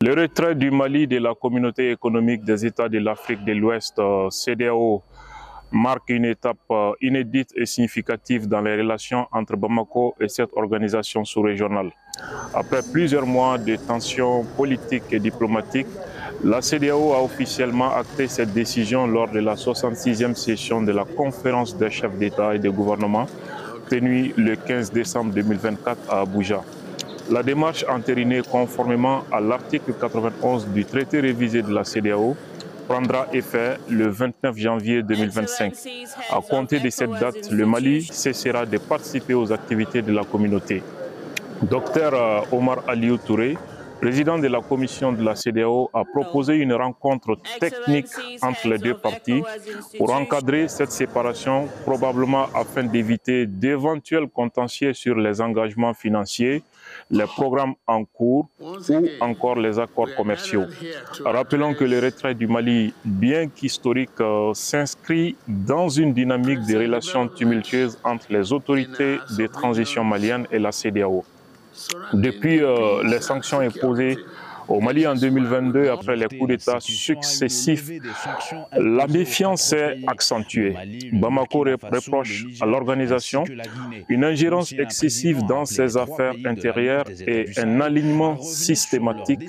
Le retrait du Mali de la communauté économique des États de l'Afrique de l'Ouest, CEDEAO, marque une étape inédite et significative dans les relations entre Bamako et cette organisation sous-régionale. Après plusieurs mois de tensions politiques et diplomatiques, la CEDEAO a officiellement acté cette décision lors de la 66e session de la conférence des chefs d'État et de gouvernement tenue le 15 décembre 2024 à Abuja. La démarche entérinée conformément à l'article 91 du traité révisé de la CEDEAO prendra effet le 29 janvier 2025. À compter de cette date, le Mali cessera de participer aux activités de la communauté. Dr Omar Aliou Touré, président de la commission de la CEDEAO, a proposé une rencontre technique entre les deux parties pour encadrer cette séparation, probablement afin d'éviter d'éventuels contentieux sur les engagements financiers, les programmes en cours ou encore les accords commerciaux. Rappelons que le retrait du Mali, bien qu'historique, s'inscrit dans une dynamique de relations tumultueuses entre les autorités de transition maliennes et la CEDEAO. Depuis les sanctions imposées au Mali en 2022, après les coups d'État successifs, la méfiance s'est accentuée. Bamako reproche à l'organisation une ingérence excessive dans ses affaires intérieures et un alignement systématique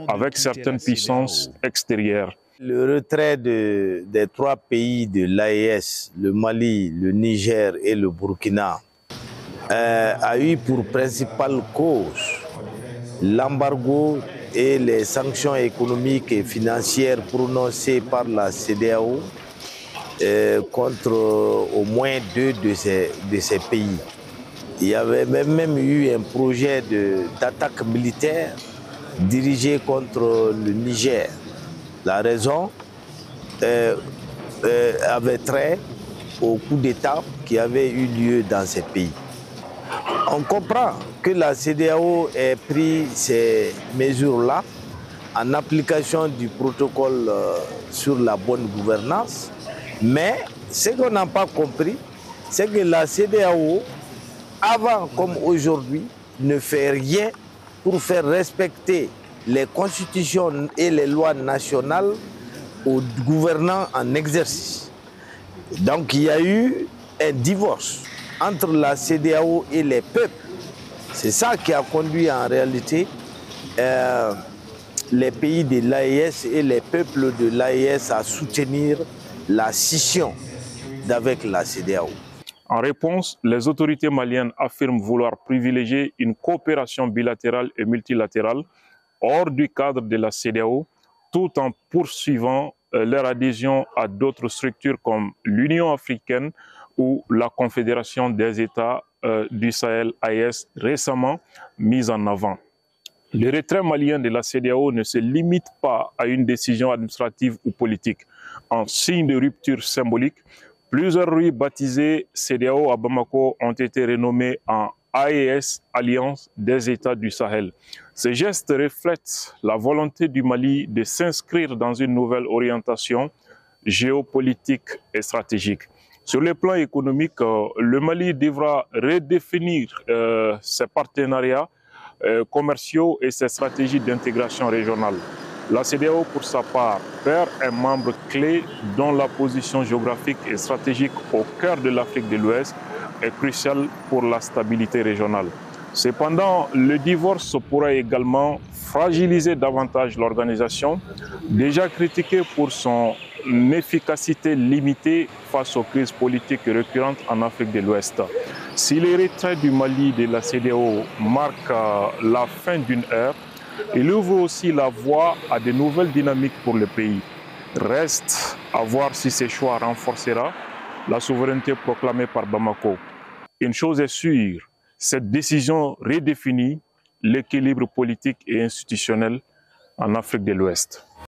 avec certaines puissances extérieures. Le retrait des trois pays de l'AES, le Mali, le Niger et le Burkina, a eu pour principale cause l'embargo et les sanctions économiques et financières prononcées par la CEDEAO contre au moins deux de ces pays. Il y avait même eu un projet d'attaque militaire dirigé contre le Niger. La raison avait trait au coup d'État qui avait eu lieu dans ces pays. On comprend que la CEDEAO ait pris ces mesures-là en application du protocole sur la bonne gouvernance, mais ce qu'on n'a pas compris, c'est que la CEDEAO, avant comme aujourd'hui, ne fait rien pour faire respecter les constitutions et les lois nationales aux gouvernants en exercice. Donc il y a eu un divorce entre la CEDEAO et les peuples. C'est ça qui a conduit en réalité les pays de l'AES et les peuples de l'AES à soutenir la scission d'avec la CEDEAO. En réponse, les autorités maliennes affirment vouloir privilégier une coopération bilatérale et multilatérale hors du cadre de la CEDEAO, tout en poursuivant leur adhésion à d'autres structures comme l'Union africaine ou la Confédération des États du Sahel AES récemment mise en avant. Le retrait malien de la CEDEAO ne se limite pas à une décision administrative ou politique. En signe de rupture symbolique, plusieurs rues baptisées CEDEAO à Bamako ont été renommées en AES, Alliance des États du Sahel. Ce geste reflète la volonté du Mali de s'inscrire dans une nouvelle orientation géopolitique et stratégique. Sur le plan économique, le Mali devra redéfinir ses partenariats commerciaux et ses stratégies d'intégration régionale. La CEDEAO, pour sa part, perd un membre clé dont la position géographique et stratégique au cœur de l'Afrique de l'Ouest est cruciale pour la stabilité régionale. Cependant, le divorce pourrait également fragiliser davantage l'organisation, déjà critiquée pour son efficacité limitée face aux crises politiques récurrentes en Afrique de l'Ouest. Si le retrait du Mali de la CEDEAO marque la fin d'une ère, il ouvre aussi la voie à de nouvelles dynamiques pour le pays. Reste à voir si ce choix renforcera la souveraineté proclamée par Bamako. Une chose est sûre, cette décision redéfinit l'équilibre politique et institutionnel en Afrique de l'Ouest.